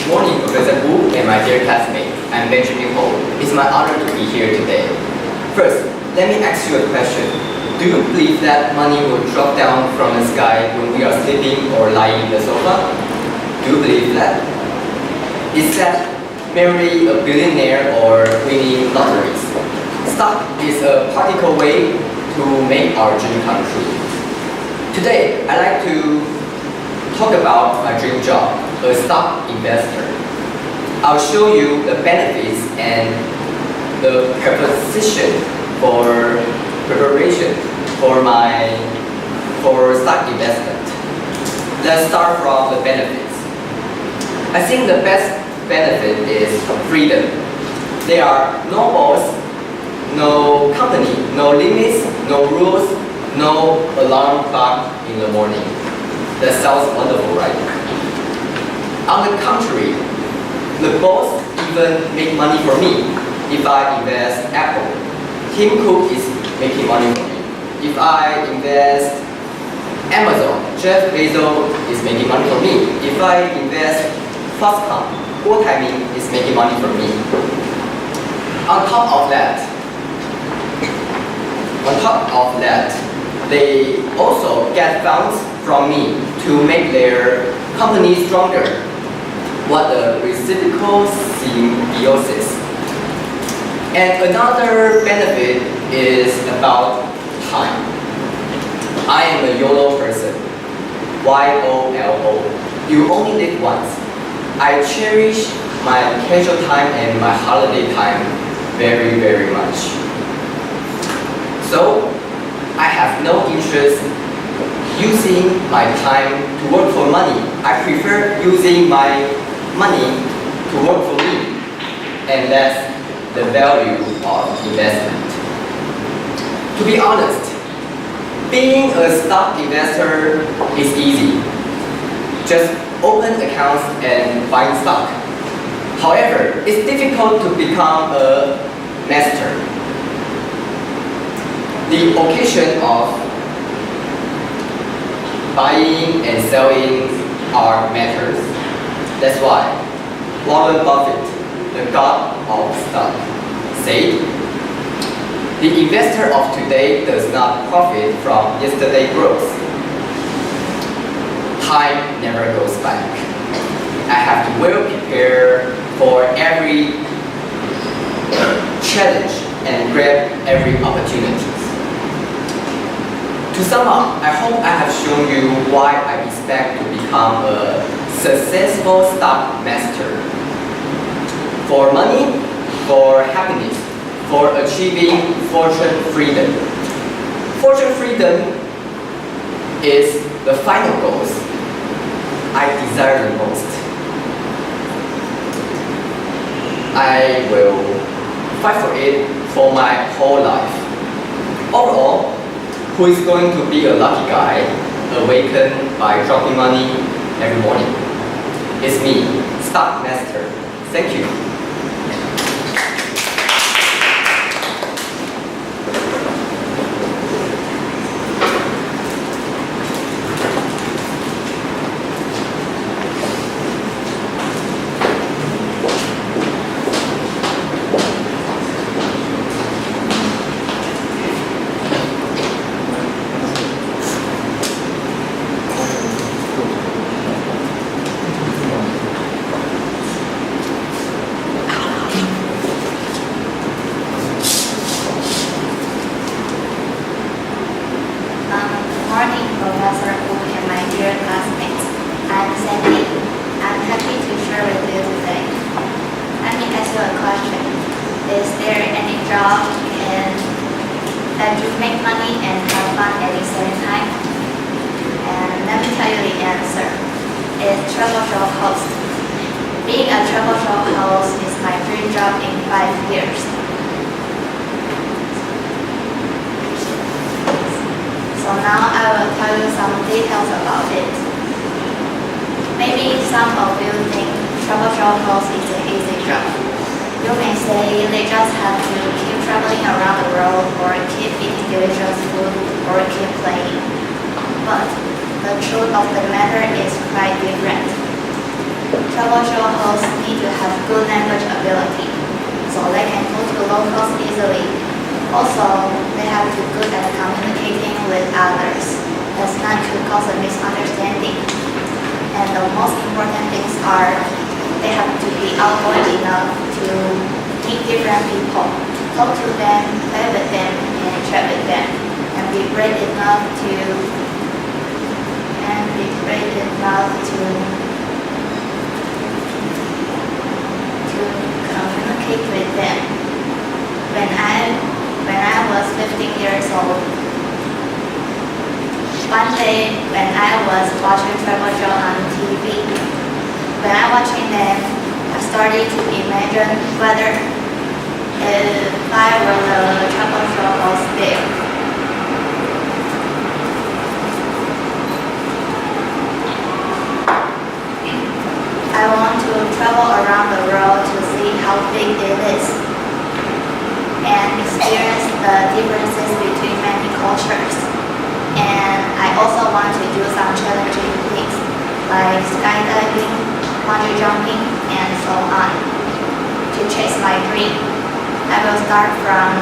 Good morning, Professor Wu and my dear classmates. I'm Benjamin Ho. It's my honor to be here today. First, let me ask you a question. Do you believe that money will drop down from the sky when we are sleeping or lying in the sofa? Do you believe that? Is that merely a billionaire or winning lotteries? Stock is a practical way to make our dream come true. Today, I'd like to talk about my dream job, a stock investor. I'll show you the benefits and the preparation for stock investment. Let's start from the benefits. I think the best benefit is freedom. There are no boss, no company, no limits, no rules, no alarm clock in the morning. That sounds wonderful, right? On the contrary, the boss even make money for me. If I invest Apple, Tim Cook is making money for me. If I invest Amazon, Jeff Bezos is making money for me. If I invest Foxconn, Guo Taiming is making money for me. On top of that, they also get funds from me to make their company stronger. What a reciprocal symbiosis. And another benefit is about time. I am a YOLO person. Y-O-L-O. You only live once. I cherish my casual time and my holiday time very, very much. So, I have no interest using my time to work for money. I prefer using my money to work for me. And that's the value of investment. To be honest, being a stock investor is easy. Just open accounts and buy stock. However, it's difficult to become a master. The occasion of buying and selling are matters. That's why Warren Buffett, the god of stock, said, "The investor of today does not profit from yesterday's growth." Time never goes back. I have to well prepare for every challenge and grab every opportunity. To sum up, I hope I have shown you why I expect to become a successful stock master. For money, for happiness, for achieving fortune freedom. Fortune freedom is the final goal I desire the most. I will fight for it for my whole life. Overall, who is going to be a lucky guy, awakened by dropping money every morning? It's me, Stock Master. Thank you. Professor Wu and my dear classmates. I'm Sandy. I'm happy to share with you today. Let me ask you a question. Is there any job that you make money and have fun at the same time? And let me tell you the answer. It's travel show host. Being a travel show host is my dream job in 5 years. So now I will tell you some details about it. Maybe some of you think travel show host is an easy job. You may say they just have to keep traveling around the world or keep eating delicious food or keep playing. But the truth of the matter is quite different. travel show hosts need to have good language ability, so they can go to locals easily. Also, they have to be good at communicating with others, as not to cause a misunderstanding. And the most important things are they have to be outgoing enough to meet different people, talk to them, play with them, and chat with them, and be brave enough to communicate with them. When I was 15 years old, one day when I was watching travel show on TV, when I watching them, I started to imagine whether if I were the travel show host there. I want to travel around the world to see how big it is and experience the differences between many cultures. And I also want to do some challenging things like skydiving, bungee jumping, and so on to chase my dream. I will start from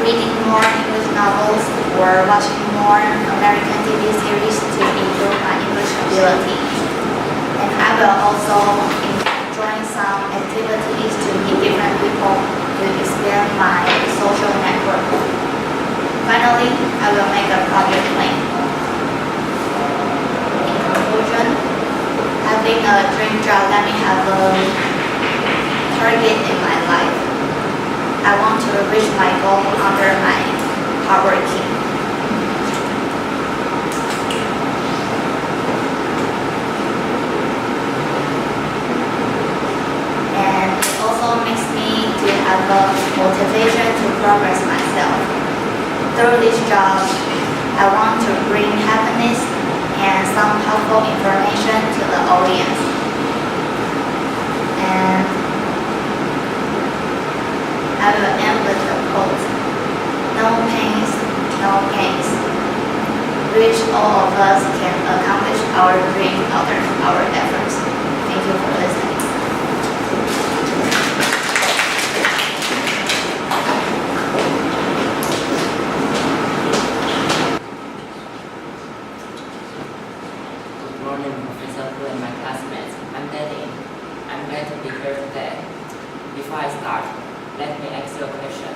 reading more English novels or watching more American TV series to improve my English ability. And I will also join some activities to meet different people to expand my social network. Finally, I will make a project plan. In conclusion, having a dream job let me have a target in my life. I want to reach my goal under my hard working. And it also makes me to have a motivation to progress myself. Through this job, I want to bring happiness and some helpful information to the audience. And I will end with the quote, "No pains, no gains," which all of us can accomplish our dream under our efforts. Thank you for listening. Good morning, Professor Hu and my classmates. I'm Danny. I'm glad to be here today. Before I start, let me ask you a question.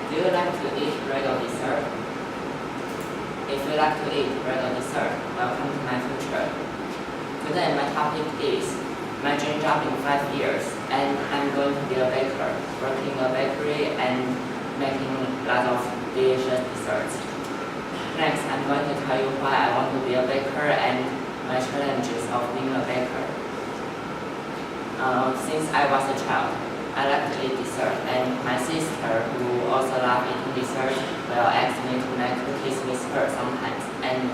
Do you like to eat bread or dessert? If you like to eat bread or dessert, welcome to my future. Today my topic is my dream job in 5 years, and I'm going to be a baker, working in a bakery and making lots of delicious desserts. Next, I'm going to tell you why I want to be a baker and my challenges of being a baker. Since I was a child, I like to eat dessert, and my sister, who also loves eating dessert, will ask me to make cookies with her sometimes. And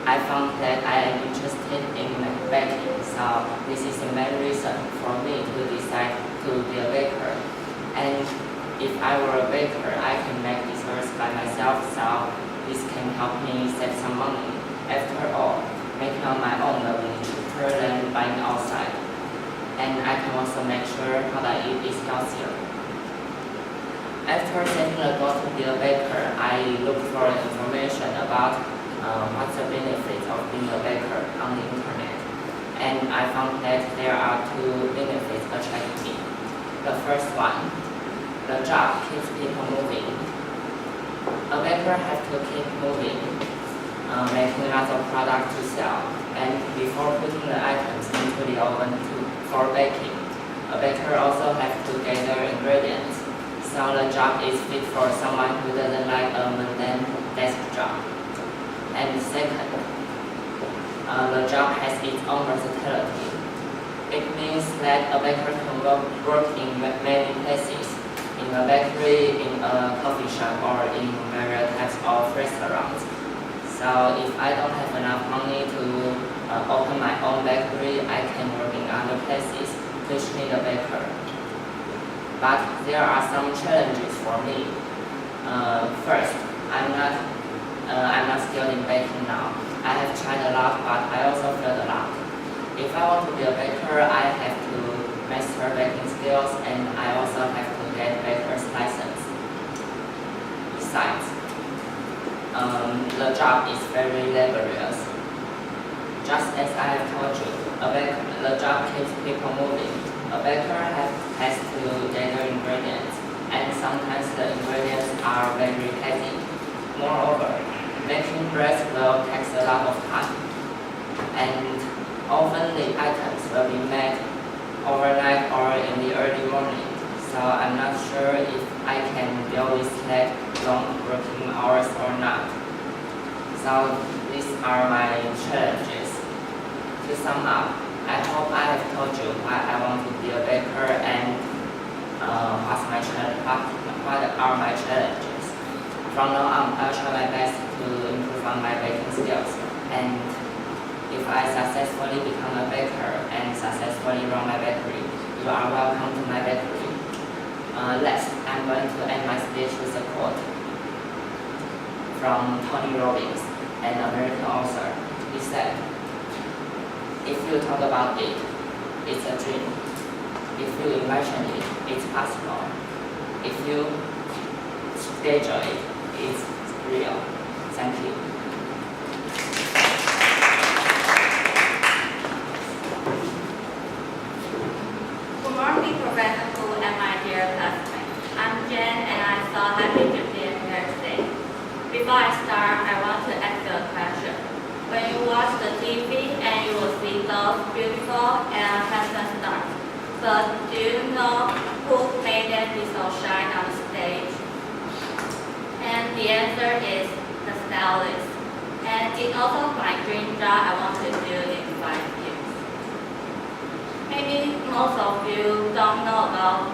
I found that I am interested in baking, so this is the main reason for me to decide to be a baker. And if I were a baker, I can make desserts by myself, so this can help me save some money. After all, making on my own will be cheaper than buying outside. And I can also make sure what I eat is healthier. After setting a goal to be a baker, I looked for information about what's the benefits of being a baker on the internet. And I found that there are 2 benefits attracting me. The first one, the job keeps people moving. A baker has to keep moving, making lots of products to sell. And before putting the items into the oven for baking, a baker also has to gather ingredients. So the job is fit for someone who doesn't like a mundane desk job. And second, the job has its own versatility. It means that a baker can work in many places, in a bakery, in a coffee shop, or in various types of restaurants. So if I don't have enough money to open my own bakery, I can work in other places which need a baker. But there are some challenges for me. First, I'm not skilled in baking now. I have tried a lot, but I also failed a lot. If I want to be a baker, I have to master baking skills, and I also have to get baker's license. Besides, the job is very laborious. Just as I have told you, the job keeps people moving. A baker has to gather ingredients, and sometimes the ingredients are very heavy. Moreover, making bread will take a lot of time, and often the items will be made overnight or in the early morning. So I'm not sure if I can deal with that long working hours or not. So these are my challenges. To sum up, I hope I have told you why I want to be a baker and what are my challenges. From now on, I'll try my best to improve on my baking skills. And if I successfully become a baker and successfully run my bakery, you are welcome to my bakery. Next, I'm going to end my speech with a quote from Tony Robbins, an American author. He said, "If you talk about it, it's a dream. If you imagine it, it's possible. If you schedule it, it's real." Thank you. Good morning, Professor Hu and my dear classmates. I'm Jen, and I'm so happy to be here today. Before I start, I want to ask you a question. When you watch the TV and you will see those beautiful and handsome stars, but do you know who made them be so shine on the stage? And the answer is the stylist. And it's also my dream job I want to do in 5 years. Maybe most of you don't know about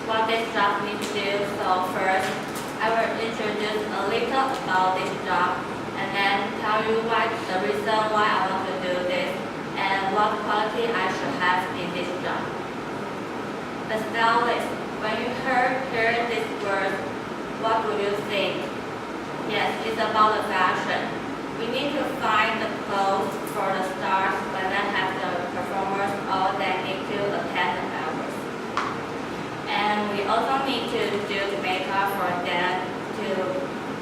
what this job needs to do, so first I will introduce a little about this job and then tell you the reason why I want to do this and what quality I should have in this job. The stylist, when you hear this word, what would you think? Yes, it's about the fashion. We need to find the clothes for the stars when they have the performers or they need to attend the hours. And we also need to do the makeup for them to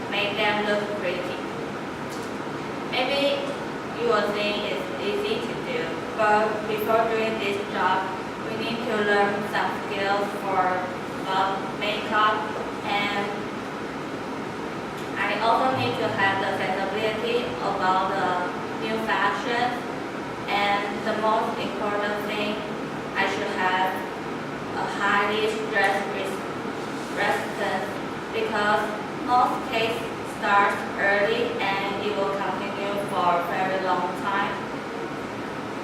make them look pretty. Maybe you will think it's easy to do, but before doing this job, we need to learn some skills for makeup, and I also need to have the sensibility about the new fashion, and the most important thing, I should have a highly stress resistance because most case starts early and it will continue for a very long time.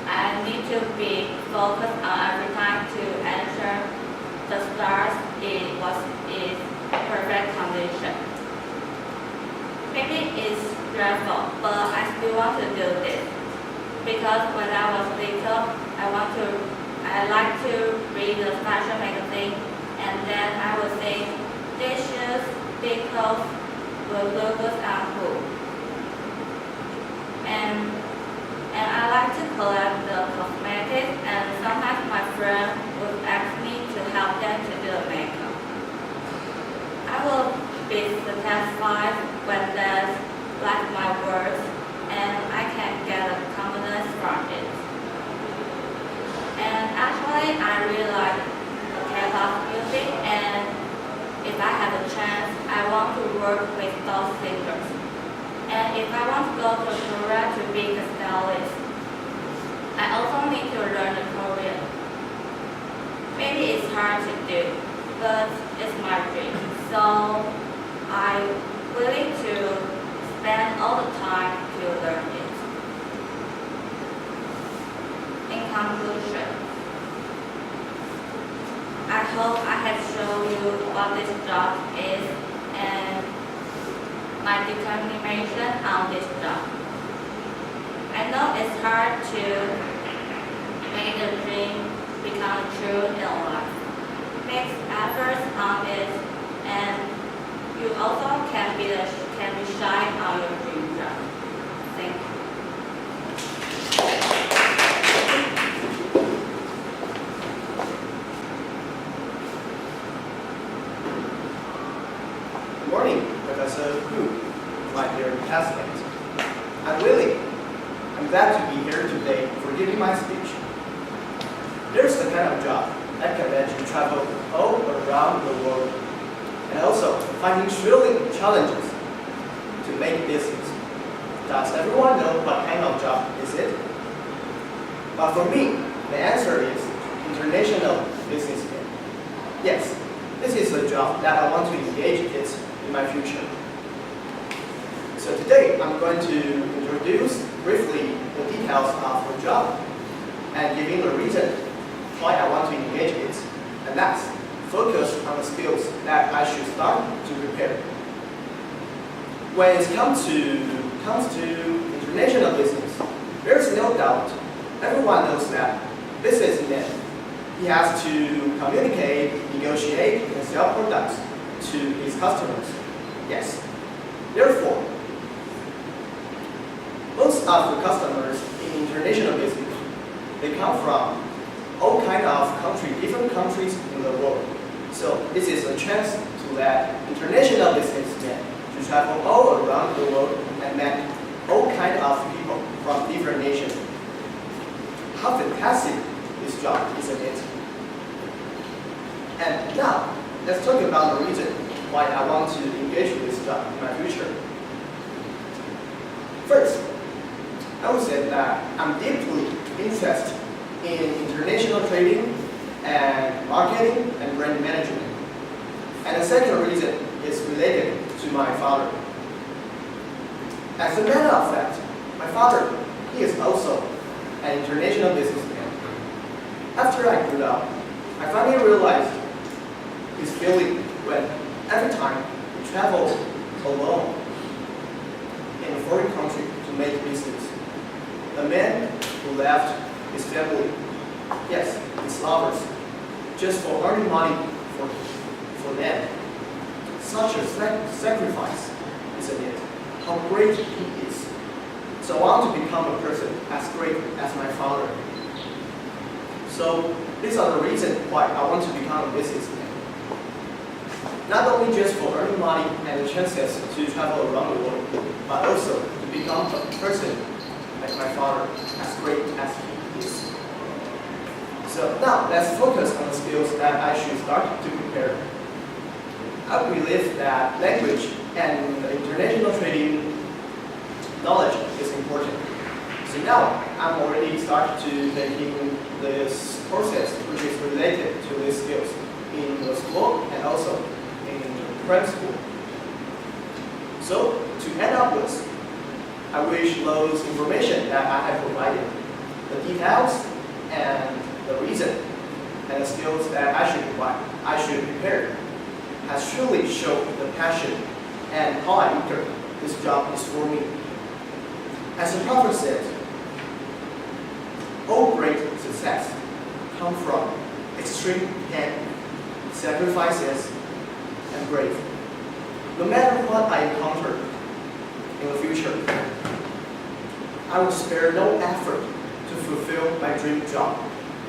I need to be focused on every time to ensure the stars in perfect condition. Maybe it's stressful, but I still want to do this because when I was little, I like to read the fashion magazine, and then I would think these shoes, these clothes will look good on who. And I like to collect the cosmetics, and sometimes my friend would ask me to help them to do the makeup. I will be satisfied when they like my work, and I can get a confidence from it. And actually, I really like the K-pop music, and if I have a chance, I want to work with those singers. And if I want to go to Korea to be a stylist, I also need to learn the Korean. Maybe it's hard to do, but it's my dream. So I'm willing to spend all the time to learn it. In conclusion, I hope I have shown you what this job is and my determination on this job. I know it's hard to make a dream become true in life. Make efforts on it, and you also can be shine on your dream job. Thank you. Professor Hu, my dear classmates. I'm glad to be here today for giving my speech. There's the kind of job that can let you travel all around the world and also finding thrilling challenges to make business. Does everyone know what kind of job is it? But for me, the answer is international businessman. Yes, this is a job that I want to engage in my future. So today, I'm going to introduce briefly the details of the job and giving the reason why I want to engage it, and that's focus on the skills that I should start to prepare. When it comes to international business, there's no doubt everyone knows that businessman, he has to communicate, negotiate, and sell products to his customers. Yes. Therefore, most of the customers in international business, they come from all kinds of different countries in the world. So this is a chance to let international businessmen to travel all around the world and meet all kinds of people from different nations. How fantastic this job, isn't it? And now, let's talk about the reason why I want to engage with this job in my future. First, I would say that I'm deeply interested in international trading and marketing and brand management. And the second reason is related to my father. As a matter of fact, my father, he is also an international businessman. After I grew up, I finally realized his feeling when every time he traveled alone in a foreign country to make business. The man who left his family, yes, his lovers, just for earning money for them. Such a sacrifice, isn't it? How great he is. So I want to become a person as great as my father. So these are the reasons why I want to become a businessman. Not only just for earning money and the chances to travel around the world, but also to become a person like my father, as great as he is. So now let's focus on the skills that I should start to prepare. I believe that language and international trading knowledge is important. So now I'm already started to taking this courses which is related to these skills in the school and also in prep school. So to end up with, I wish those information that I have provided, the details and the reason and the skills that I should prepare, has truly shown the passion and how I eager this job is for me. As the prophet said, all great success come from extreme pain, sacrifices, and brave. No matter what I encounter in the future, I will spare no effort to fulfill my dream job,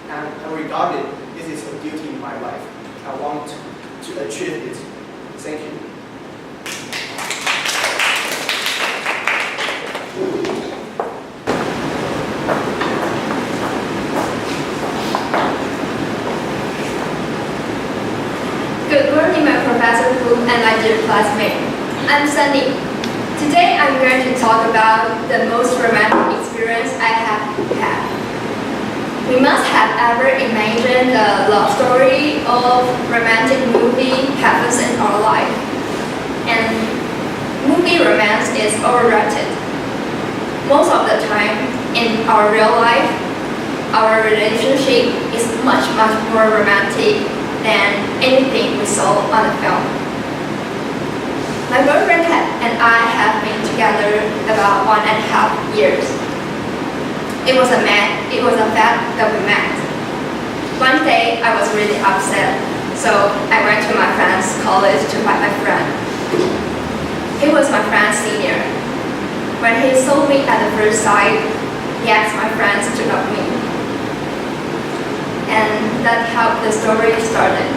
and I regard it this is a duty in my life. I want to achieve it. Thank you. Good morning, my Professor Hu and my dear classmate. I'm Sunny. Today I'm going to talk about the most romantic experience I have had. We must have ever imagined the love story of romantic movie happens in our life. And movie romance is overrated. Most of the time in our real life, our relationship is much more romantic than anything we saw on the film. My boyfriend and I have been together about 1.5 years. It was a fact that we met. One day I was really upset, so I went to my friend's college to find my friend. He was my friend's senior. When he saw me at the first sight, he asked my friends to love me. And that's how the story started.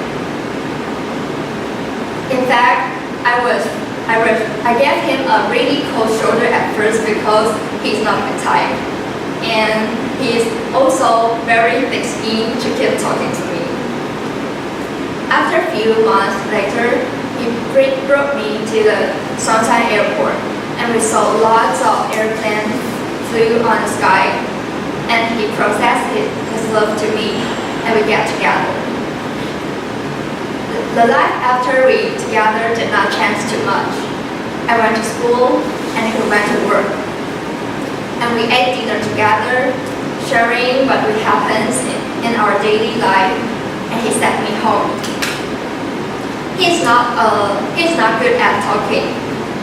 In fact, I I gave him a really cold shoulder at first because he's not my type. And he's also very thick-skinned to keep talking to me. After a few months later, he brought me to the Sunshine Airport, and we saw lots of airplanes flew on the sky, and he professed his love to me, and we got together. The life after we together did not change too much. I went to school, and he went to work. And we ate dinner together, sharing what happens in our daily life, and he sent me home. He's not good at talking,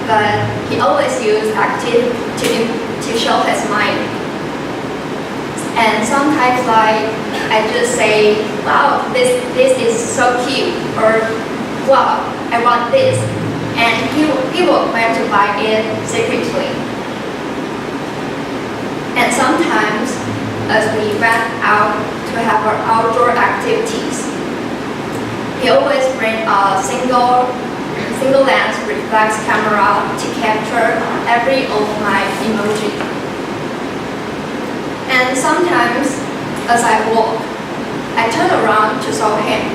but he always uses active to show his mind. And sometimes I just say, wow, this is so cute, or wow, I want this. And he will plan to buy it secretly. And sometimes, as we went out to have our outdoor activities, he always brings a single lens reflex camera to capture every of my emoji. And sometimes, as I walk, I turn around to saw him,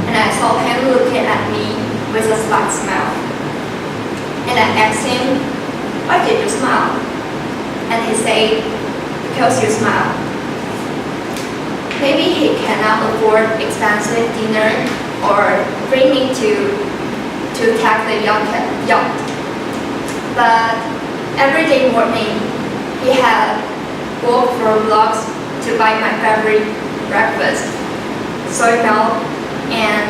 and I saw him looking at me with a slight smile. And I asked him, "Why did you smile?" And he said, "Because you smile." Maybe he cannot afford expensive dinner or bring me to take the yacht. But every day morning, he had walked for blocks to buy my favorite breakfast, soy milk and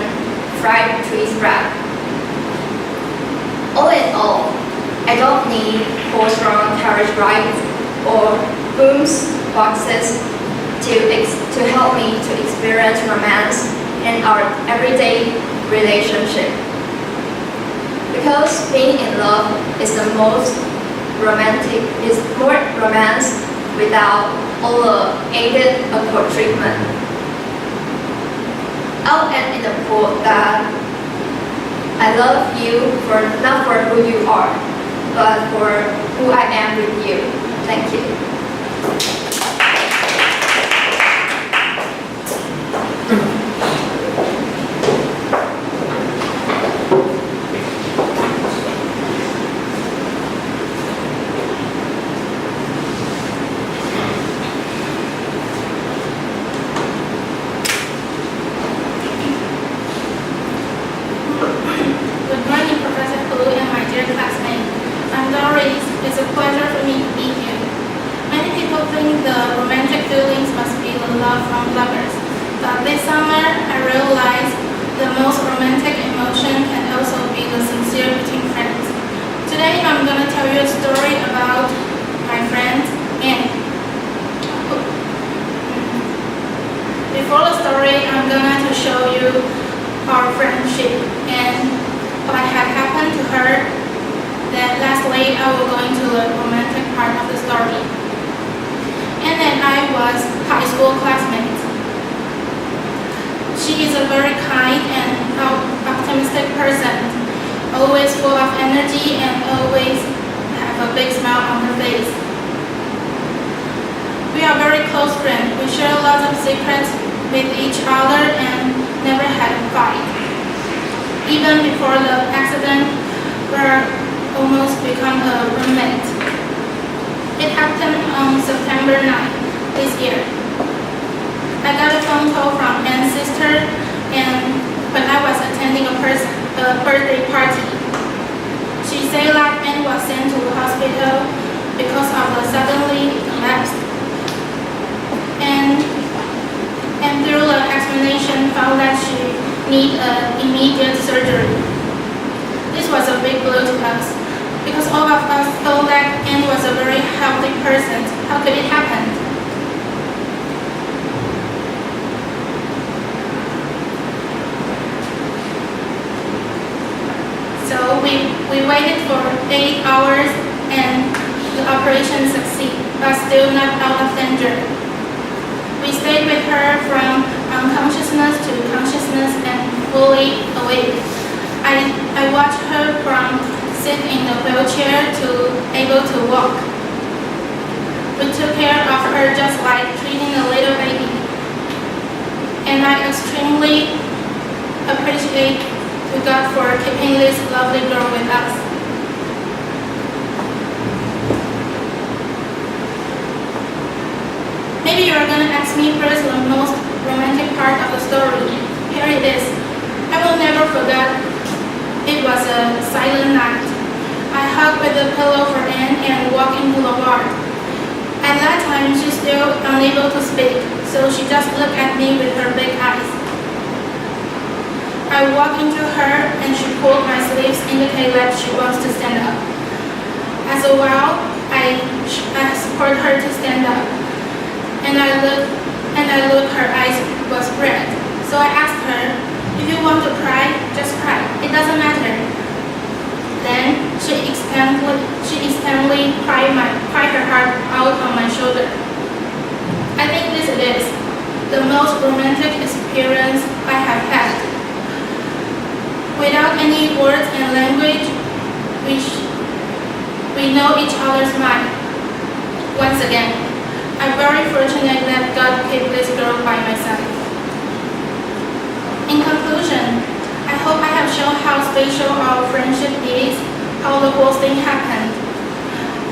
fried cheese bread. All in all, I don't need horse-drawn carriage rides or booms boxes to help me to experience romance in our everyday relationship. Because being in love is more romance without all the added awkward treatment. I'll end in the quote that I love you not for who you are, but for who I am with you. Thank you. Before the story, I'm gonna to show you our friendship and what had happened to her. That lastly, I will go into the romantic part of the story. And then I was high school classmate. She is a very kind and optimistic person, always full of energy and always have a big smile on her face. We are very close friends. We share lots of secrets with each other and never had a fight. Even before the accident, we're almost become a roommate. It happened on September 9th this year. I got a phone call from Anne's sister and when I was attending a birthday party. She said that Anne was sent to the hospital because of the suddenly collapse. And through the examination found that she needed immediate surgery. This was a big blow to us because all of us thought that Anne was a very healthy person. How could it happen? So we waited for 8 hours and the operation succeeded, but still not out of danger. We stayed with her from unconsciousness to consciousness and fully awake. I watched her from wheelchair to able to walk. We took care of her just like treating a little baby. And I extremely appreciate to God for keeping this lovely girl with us. Maybe you're gonna ask me first the most romantic part of the story. Here it is. I will never forget. It was a silent night. I hugged with a pillow for Anne and walked into the ward. At that time, she's still unable to speak, so she just looked at me with her big eyes. I walked into her and she pulled my sleeves, indicating that she wants to stand up. As a while, I support her to stand up. And I looked, her eyes was red. So I asked her, if you want to cry, just cry. It doesn't matter. Then she instantly cried her heart out on my shoulder. I think this is the most romantic experience I have had. Without any words and language, we know each other's mind. Once again, I'm very fortunate that God kept this girl by my side. In conclusion, I hope I have shown how special our friendship is, how the whole thing happened.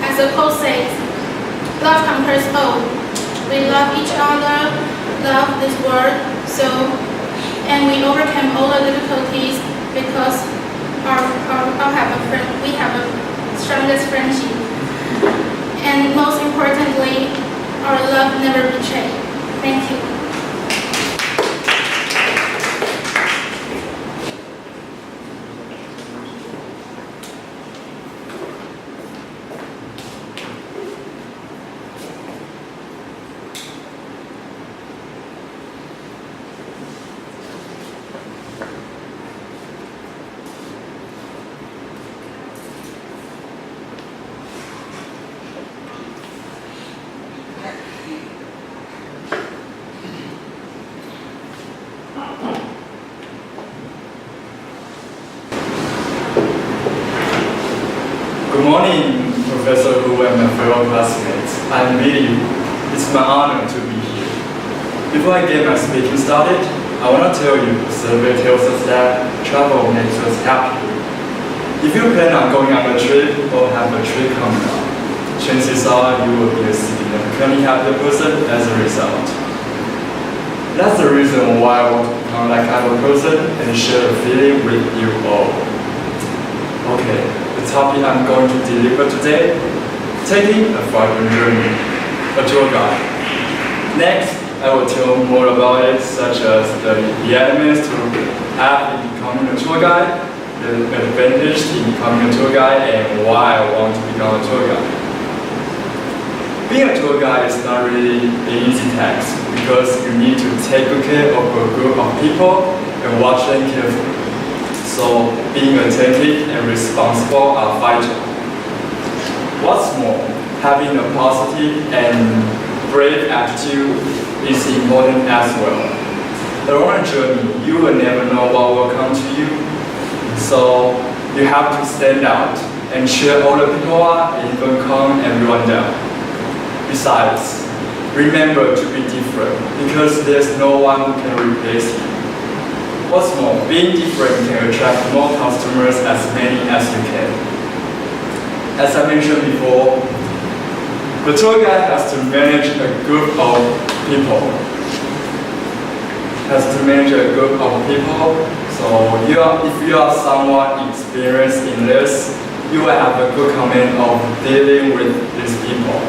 As the quote says, love conquers all. We love each other, love this world, and we overcame all the difficulties because we have a strongest friendship. And most importantly, our love never betrayed. Thank you. Good morning, Professor Hu and my fellow classmates. I'm Billy. It's my honor to be here. Before I get my speaking started, I want to tell you the survey tells us that travel makes us happy. If you plan on going on a trip or have a trip coming up, chances are you will be a significantly happier person as a result. That's the reason why I want to become that kind of person and share the feeling with you all. Okay, the topic I'm going to deliver today, taking a foreign journey, a tour guide. Next, I will tell more about it, such as the elements to have in becoming a tour guide, the advantage in becoming a tour guide, and why I want to become a tour guide. Being a tour guide is not really an easy task because you need to take good care of a group of people and watch them carefully. So being attentive and responsible are vital. What's more, having a positive and brave attitude is important as well. Along a journey, you will never know what will come to you. So you have to stand out and cheer all the people up and even calm everyone down. Besides, remember to be different because there's no one who can replace you. What's more, being different can attract more customers, as many as you can. As I mentioned before, the tour guide has to manage a group of people. So if you are somewhat experienced in this, you will have a good command of dealing with these people.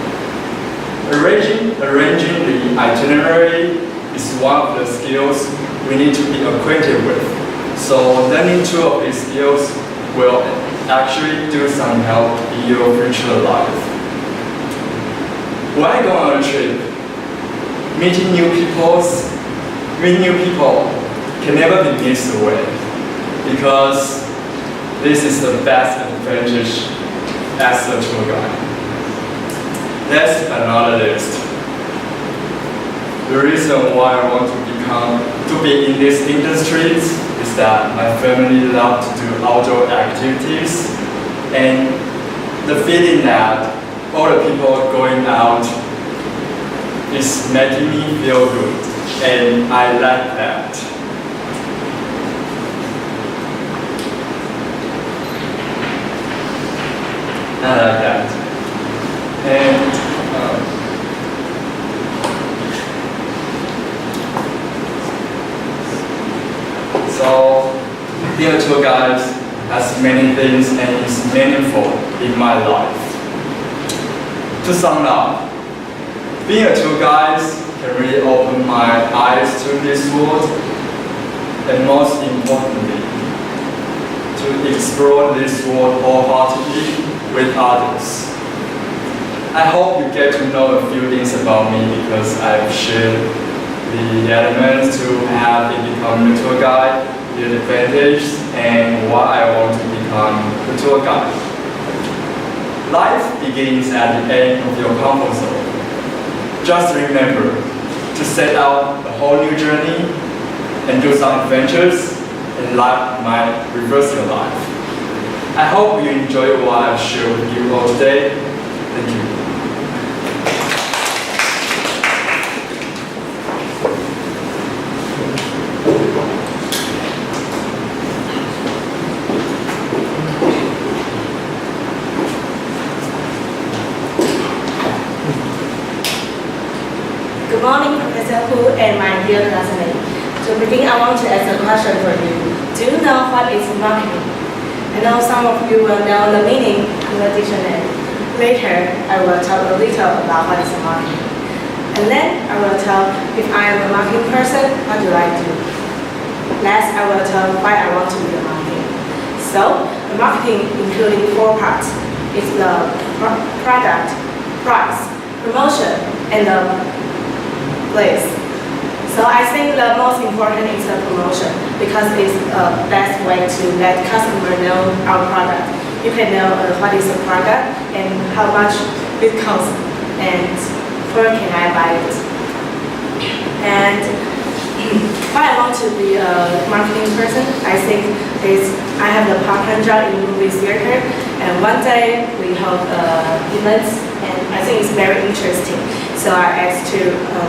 Arranging the itinerary is one of the skills we need to be acquainted with. So learning two of these skills will actually do some help in your future life. When I go on a trip, meeting new people can never be missed away because this is the best advantage as a tour guide. That's another list. The reason why I want to be in these industries is that my family loves to do outdoor activities, and the feeling that all the people going out is making me feel good, and I like that. I like that. And so, being a tour guide has many things and is meaningful in my life. To sum up, being a tour guide can really open my eyes to this world, and most importantly, to explore this world wholeheartedly with others. I hope you get to know a few things about me because I've shared the elements to have in becoming a tour guide, the advantages, and what I want to become a tour guide. Life begins at the end of your comfort zone. Just remember to set out a whole new journey and do some adventures, and life might reverse your life. I hope you enjoy what I've shared with you all today. Thank you. Good morning, Professor Hu and my dear classmates. To begin, I want to ask a question for you. Do you know what is marketing? I know some of you will know the meaning in the dictionary. Later, I will talk a little about what is marketing. And then I will tell if I am a marketing person, what do I do? Last, I will tell why I want to be a marketing. So, the marketing including 4 parts. It's the product, price, promotion, and the place. So I think the most important is the promotion because it's the best way to let customer know our product. You can know what is the product and how much it costs and where can I buy it. And why I want to be a marketing person, I think is I have a part-time job in movie theater, and one day we hold events, and I think it's very interesting. So I asked to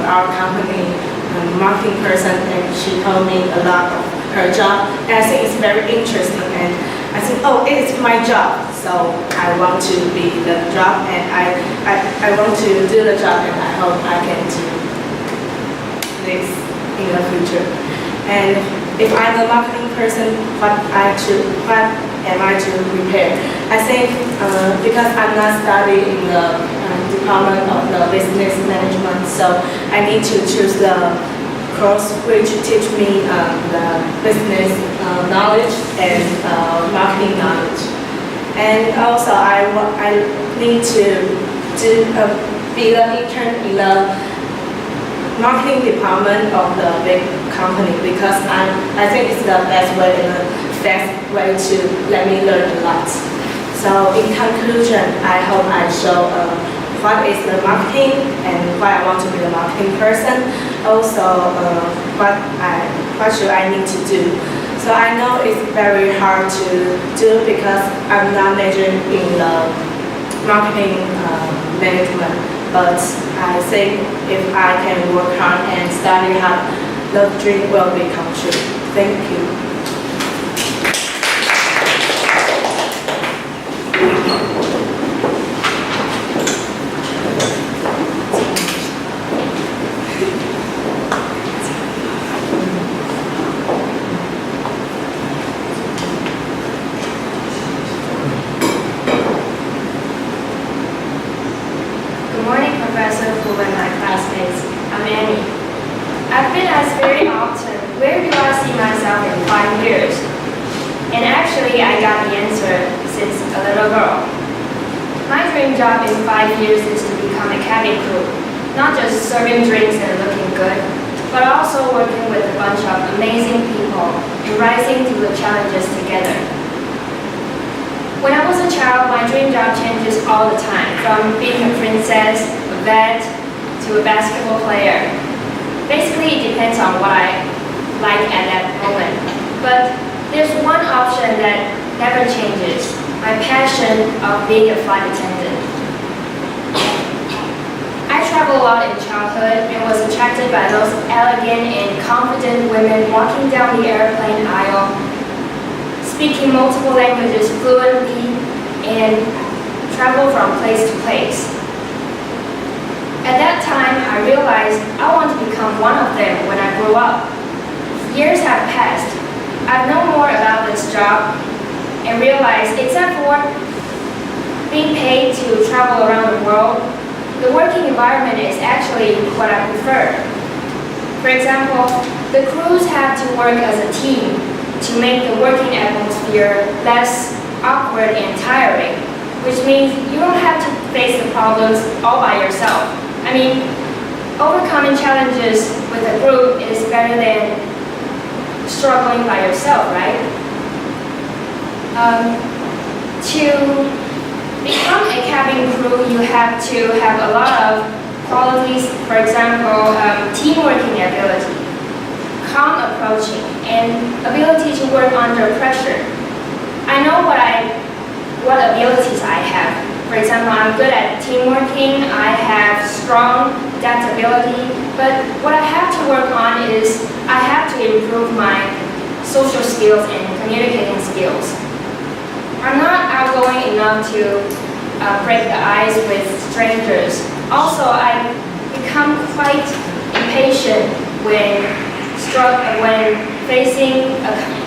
our company marketing person, and she told me a lot of her job, and I think it's very interesting, and I think, oh, it's my job, so I want to be the job, and I want to do the job, and I hope I can do this in the future. And if I'm a marketing person, what am I to prepare? I think because I'm not studying in the department of the business management, so I need to choose the course which teach me the business knowledge and marketing knowledge. And also I need to be the intern in the marketing department of the big company because I think it's the best way and the fast way to let me learn a lot. So in conclusion, I hope I show what is the marketing and why I want to be a marketing person. Also, what should I need to do. So I know it's very hard to do because I'm not majoring in the marketing management. But I think if I can work hard and study hard, the dream will become true. Thank you. Professor Fu and my classmates. I'm Annie. I've been asked very often, where do I see myself in 5 years? And actually, I got the answer since a little girl. My dream job in 5 years is to become a cabin crew, not just serving drinks and looking good, but also working with a bunch of amazing people and rising to the challenges together. When I was a child, my dream job changes all the time, from being a princess, a vet, to a basketball player. Basically, it depends on what I like at that moment. But there's one option that never changes. My my passion of being a flight attendant. I traveled a lot in childhood and was attracted by those elegant and confident women walking down the airplane aisle, speaking multiple languages fluently and travel from place to place. At that time, I realized I want to become one of them when I grow up. Years have passed. I've known more about this job and realized, except for being paid to travel around the world, the working environment is actually what I prefer. For example, the crews have to work as a team to make the working atmosphere less awkward and tiring, which means you don't have to face the problems all by yourself. I mean, overcoming challenges with a group is better than struggling by yourself, right? To become a cabin crew, you have to have a lot of qualities, for example, teamworking ability, calm approaching, and ability to work under pressure. I know what abilities I have. For example, I'm good at teamworking, I have strong adaptability, but what I have to work on is I have to improve my social skills and communicating skills. I'm not outgoing enough to break the ice with strangers. Also, I become quite impatient when facing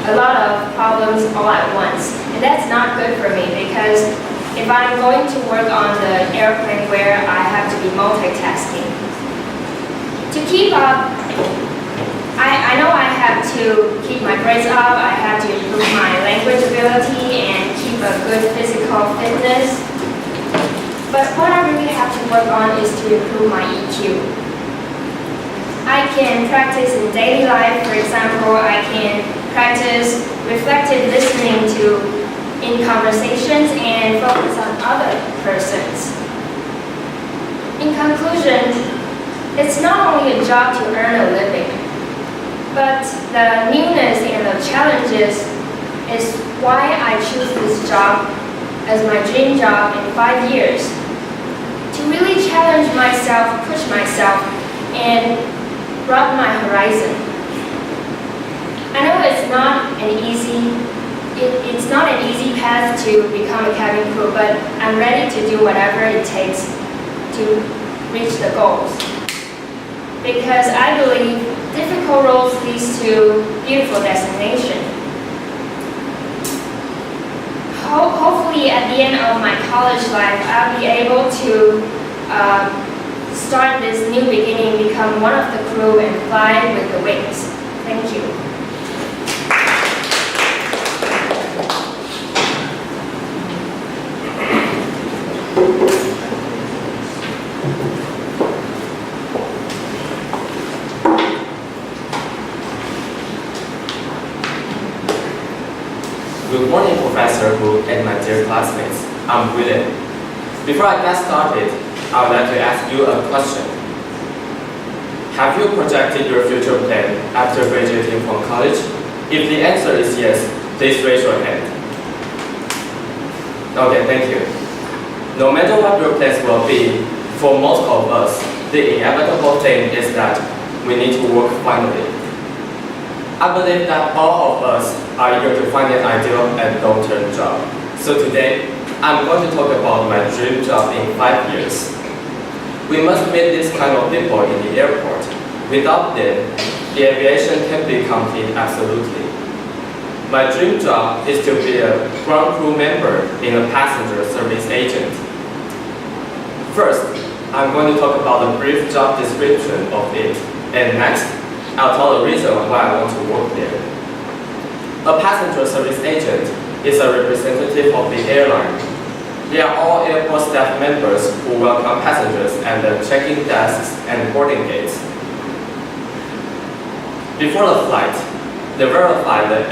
a lot of problems all at once. And that's not good for me because if I'm going to work on the airplane where I have to be multitasking. To keep up, I know I have to keep my grades up, I have to improve my language ability and keep a good physical fitness. But what I really have to work on is to improve my EQ. I can practice in daily life. For example, I can practice reflective listening in conversations and focus on other persons. In conclusion, it's not only a job to earn a living, but the newness and the challenges is why I choose this job as my dream job in 5 years. To really challenge myself, push myself, and broaden my horizon. I know it's not an easy path to become a cabin crew, but I'm ready to do whatever it takes to reach the goals. Because I believe difficult roads leads to beautiful destination. Hopefully at the end of my college life, I'll be able to start this new beginning, become one of the crew and fly with the wings. Thank you. Good morning, Professor Hu and my dear classmates. I'm William. Before I get started, I would like to ask you a question. Have you projected your future plan after graduating from college? If the answer is yes, please raise your hand. Okay, thank you. No matter what your plans will be, for most of us, the inevitable thing is that we need to work finally. I believe that all of us are eager to find an ideal and long-term job. So today, I'm going to talk about my dream job in 5 years. We must meet this kind of people in the airport. Without them, the aviation can't be complete absolutely. My dream job is to be a ground crew member in a passenger service agent. First, I'm going to talk about a brief job description of it, and next, I'll tell the reason why I want to work there. A passenger service agent is a representative of the airline. They are all airport staff members who welcome passengers at the check-in desks and boarding gates. Before the flight, they verify the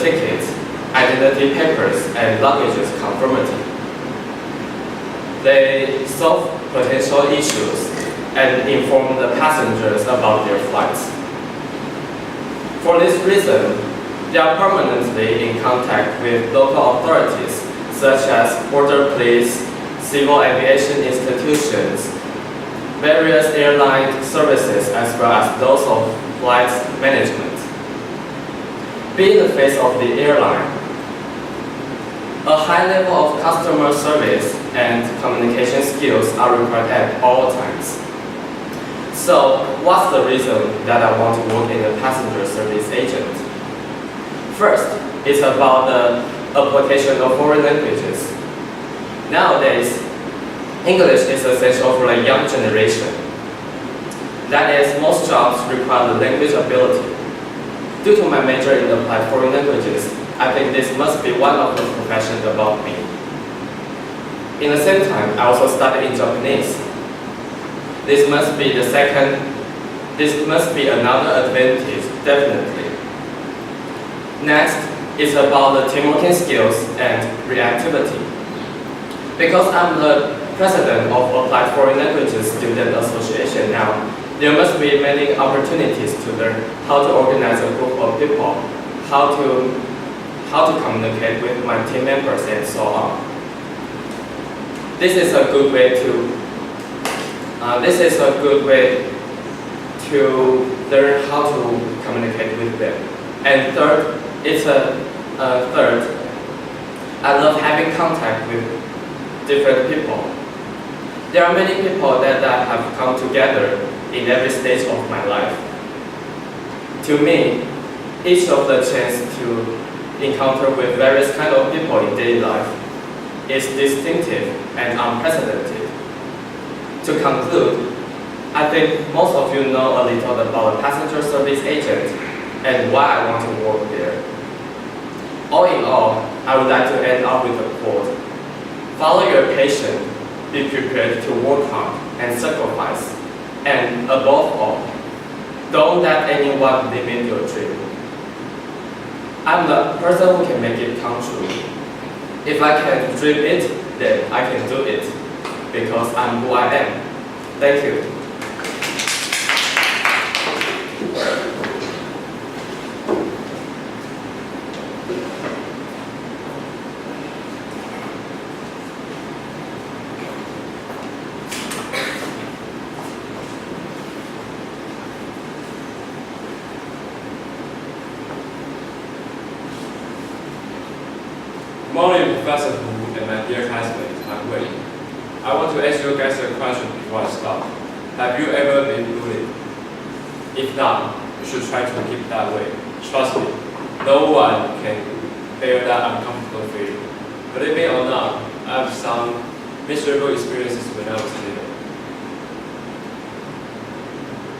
tickets, identity papers, and luggage's conformity. They solve potential issues and inform the passengers about their flights. For this reason, they are permanently in contact with local authorities such as border police, civil aviation institutions, various airline services, as well as those of flight management. Being the face of the airline, a high level of customer service and communication skills are required at all times. So, what's the reason that I want to work in a passenger service agent? First, it's about the application of foreign languages. Nowadays, English is essential for the young generation. That is, most jobs require the language ability. Due to my major in applied foreign languages, I think this must be one of the professions about me. In the same time, I also studied in Japanese. This must be another advantage, definitely. Next, it's about the teamwork skills and reactivity. Because I'm the president of Applied Foreign Languages Student Association now, there must be many opportunities to learn how to organize a group of people, how to communicate with my team members, and so on. This is a good way to learn how to communicate with them. And third, I love having contact with different people. There are many people that have come together in every stage of my life. To me, each of the chance to encounter with various kind of people in daily life is distinctive and unprecedented. To conclude, I think most of you know a little about a passenger service agent and why I want to work there. All in all, I would like to end up with a quote. Follow your passion, be prepared to work hard and sacrifice, and above all, don't let anyone limit your dream. I'm the person who can make it come true. If I can dream it, then I can do it, because I'm who I am. Thank you. Good morning, Professor Hu and my dear classmates. I'm Wei. I want to ask you guys a question before I start. Have you ever been bullied? If not, you should try to keep that way. Trust me, no one can bear that uncomfortable feeling. Believe me or not, I have some miserable experiences when I was little.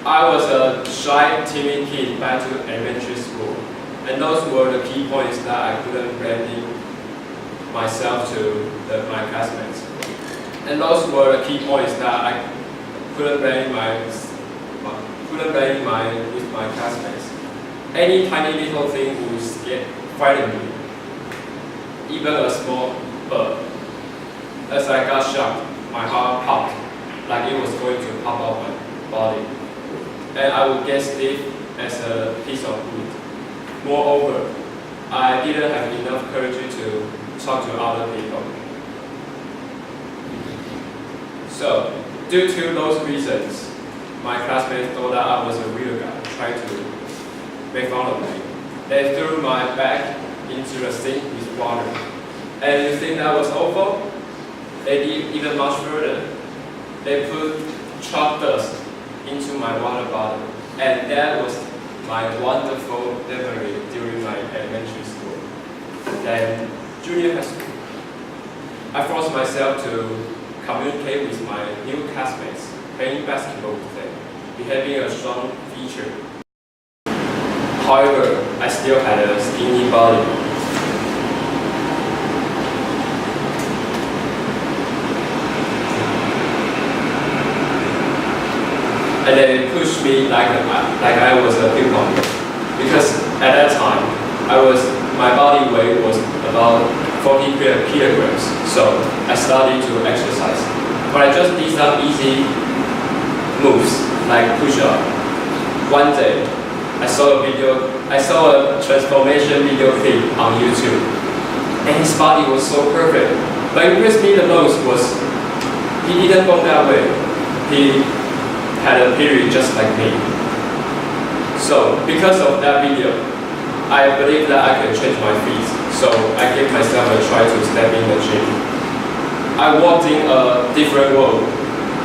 I was a shy, timid kid back to elementary school, and those were the key points that I couldn't blame myself to my classmates. And those were the key points that I couldn't blame with my classmates. Any tiny little thing would frighten me, even a small bird. As I got shocked, my heart popped like it was going to pop out my body, and I would get stiff as a piece of wood. Moreover, I didn't have enough courage to talk to other people. So, due to those reasons, my classmates thought that I was a real guy, trying to make fun of me. They threw my bag into the sink with water. And you think that was awful? They did even much further. They put chalk dust into my water bottle. And that was my wonderful memory during my elementary school. Then, junior high school, I forced myself to communicate with my new classmates, playing basketball with them, behaving a strong feature. However, I still had a skinny body. And they pushed me like I was a ping pong. Because at that time, my body weight was about 40 kilograms, so I started to exercise. But I just did some easy moves, like push-up. One day, I saw a transformation video clip on YouTube. and his body was so perfect. What impressed me the most was he didn't go that way. He had a period just like me. So because of that video, I believe that I can change my feet. So I gave myself a try to step in the gym. I walked in a different world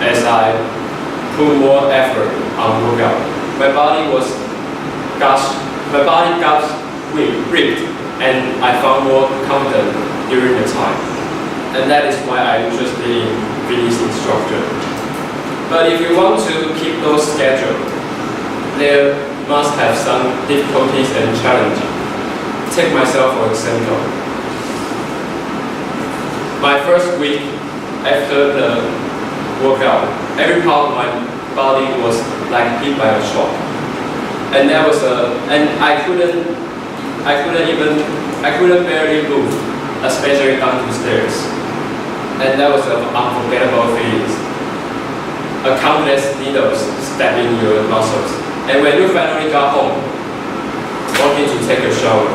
as I put more effort on workout. My body got ripped, and I found more confident during the time. And that is why I'm interested in fitness instructor. But if you want to keep those schedules, there must have some difficulties and challenges. Take myself for example. My first week after the workout, every part of my body was like hit by a shock, and I couldn't barely move, especially down the stairs, and that was an unforgettable feeling. A countless needles stabbing your muscles, and when you finally got home, wanting to take a shower,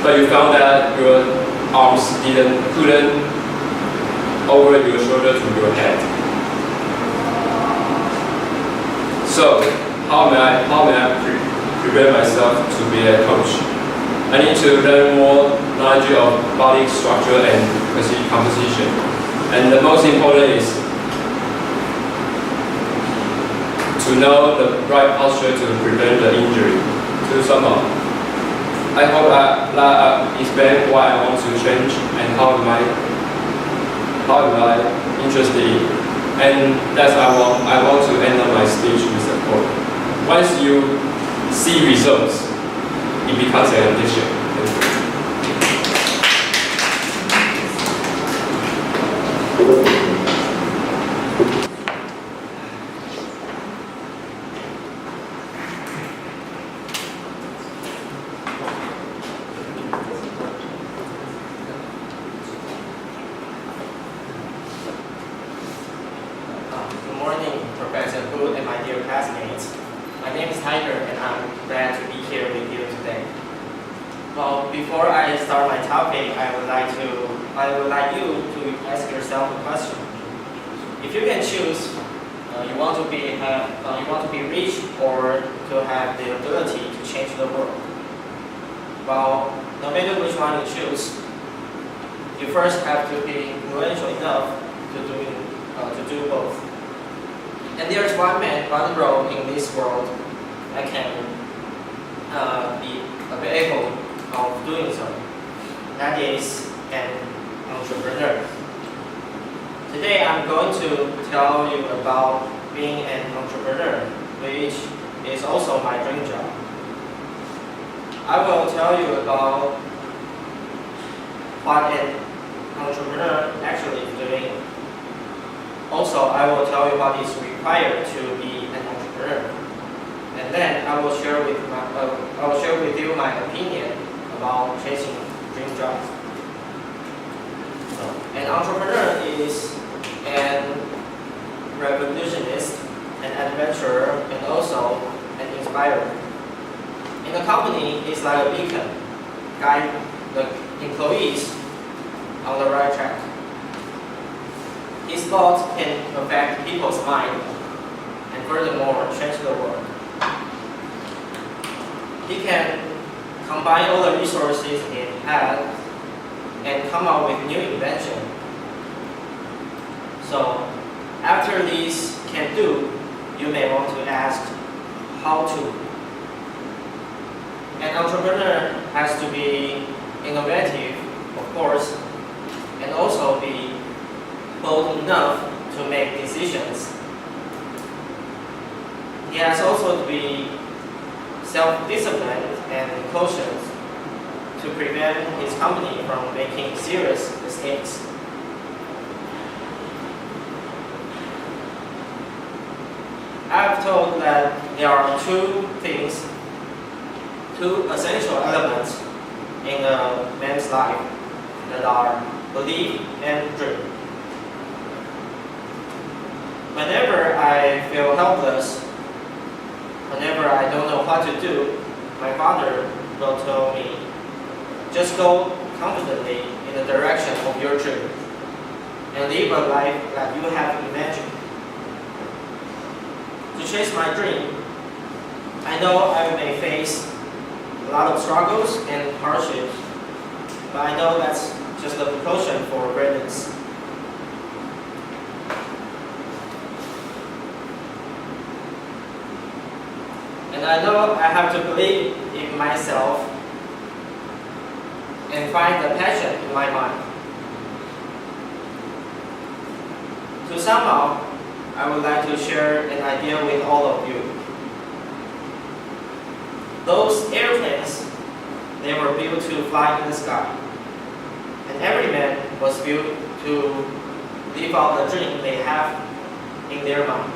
but you found that your arms couldn't over your shoulder to your head. So how may I prepare myself to be a coach? I need to learn more knowledge of body structure and composition, and the most important is to know the right posture to prevent the injury to someone. I hope I explain why I want to change and how am I interested in. And that's I want to end up my speech with a quote. Once you see results, it becomes an addiction. Good morning, Professor Hu and my dear classmates. My name is Tiger, and I'm glad to be here with you today. Well, before I start my topic, I would like you to ask yourself a question. If you can choose, you want to be rich or to have the ability to change the world. Well, no matter which one you choose, you first have to be influential enough to do both. And there's one role in this world that can be able of doing so. That is an entrepreneur. Today I'm going to tell you about being an entrepreneur, which is also my dream job. I will tell you about what an entrepreneur actually is doing. Also, I will tell you what is required to be an entrepreneur, and then I will share with you my opinion about chasing dream jobs. An entrepreneur is an revolutionist, an adventurer, and also an inspirer. In a company, it's like a beacon, guide the employees on the right track. His thoughts can affect people's mind and furthermore change the world. He can combine all the resources he has and come up with new invention. So after these can do, you may want to ask how to. An entrepreneur has to be innovative, of course, and also be bold enough to make decisions. He has also to be self-disciplined and cautious to prevent his company from making serious mistakes. I've told that there are two essential elements in a man's life that are belief and dream. Whenever I feel helpless, whenever I don't know what to do, my father will tell me, just go confidently in the direction of your dream and live a life that you have imagined. To chase my dream, I know I may face a lot of struggles and hardships, but I know that's just the precaution for greatness. And I know I have to believe in myself and find the passion in my mind. To sum up, I would like to share an idea with all of you. Those airplanes, they were built to fly in the sky. And every man was built to live out the dream they have in their mind.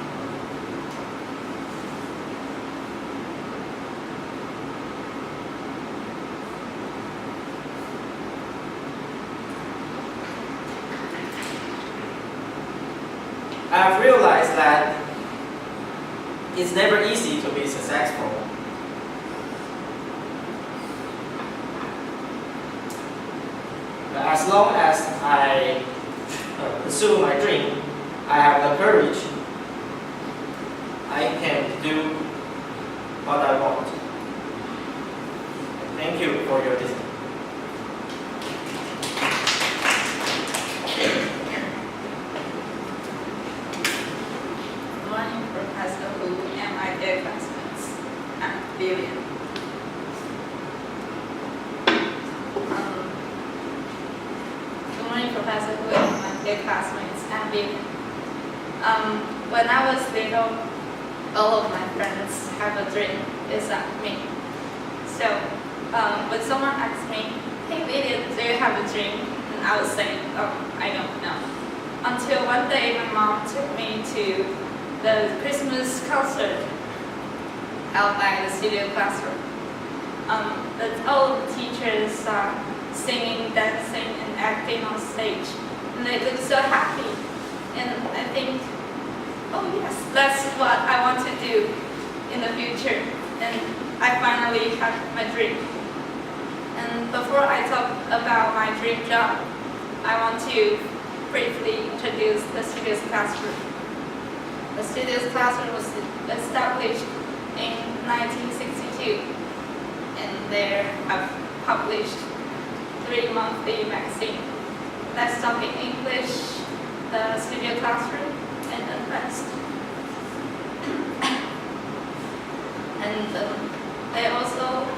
I've realized that it's never easy to be successful. But as long as I pursue my dream, I have the courage, I can do what I want. Thank you for your listening. Good morning, Professor Hu and my dear classmates. I'm Vivian. Good morning, Professor Hu and my dear classmates. I'm Vivian. When I was little, all of my friends have a dream except me. So when someone asks me, "Hey Vivian, do you have a dream?" And I would say, "Oh, I don't know." Until one day my mom took me to the Christmas concert held by the studio classroom. All the teachers are singing, dancing, and acting on stage, and they look so happy. And I think, oh yes, that's what I want to do in the future. And I finally had my dream. And before I talk about my dream job, I want to briefly introduce the studios classroom. The studios classroom was established in 1962, and they have published 3 monthly magazines. Let's Talk in English, the studio classroom, and Advanced. And they also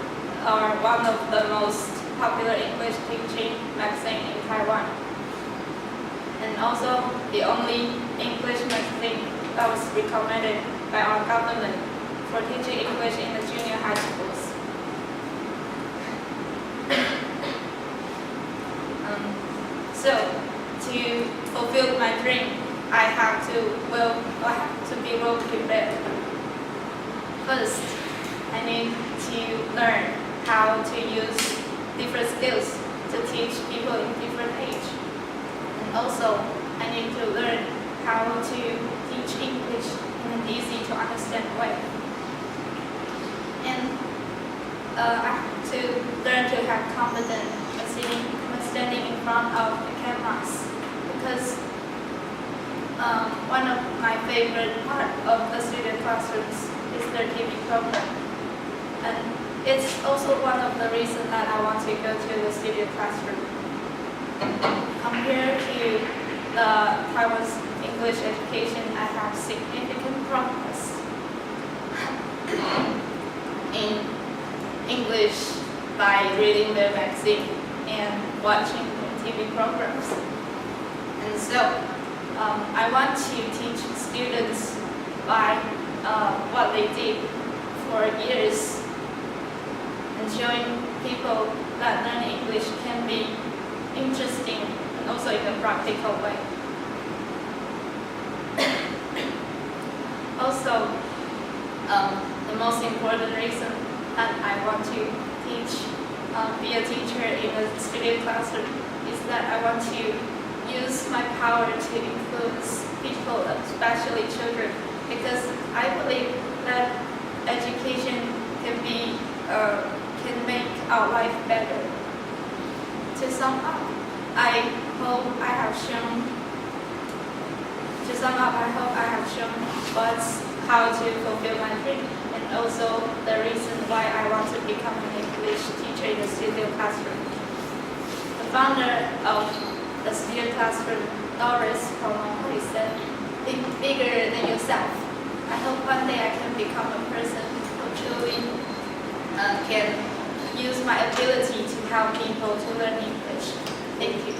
are one of the most popular English teaching magazine in Taiwan. And also the only English magazine that was recommended by our government for teaching English in the junior high schools. So to fulfill my dream, I have to be well prepared. First, I need to learn how to use different skills to teach people in different age. And also, I need to learn how to teach English in an easy to understand way. And I have to learn to have confidence when standing in front of the cameras, because one of my favorite part of the student classrooms is their TV program. And it's also one of the reasons that I want to go to the studio classroom. Compared to the Taiwan's English education, I have significant progress in English by reading the magazine and watching TV programs. And so I want to teach students by what they did for years, and showing people that learning English can be interesting and also in a practical way. Also, the most important reason that I want to be a teacher in a studio classroom is that I want to use my power to influence people, especially children, because I believe that education can make our life better. To sum up, I hope I have shown how to fulfill my dream, and also the reason why I want to become an English teacher in the studio classroom. The founder of the studio classroom, Doris Palmer, said, "Think bigger than yourself." I hope one day I can become a person who truly can use my ability to help people to learn English. Thank you.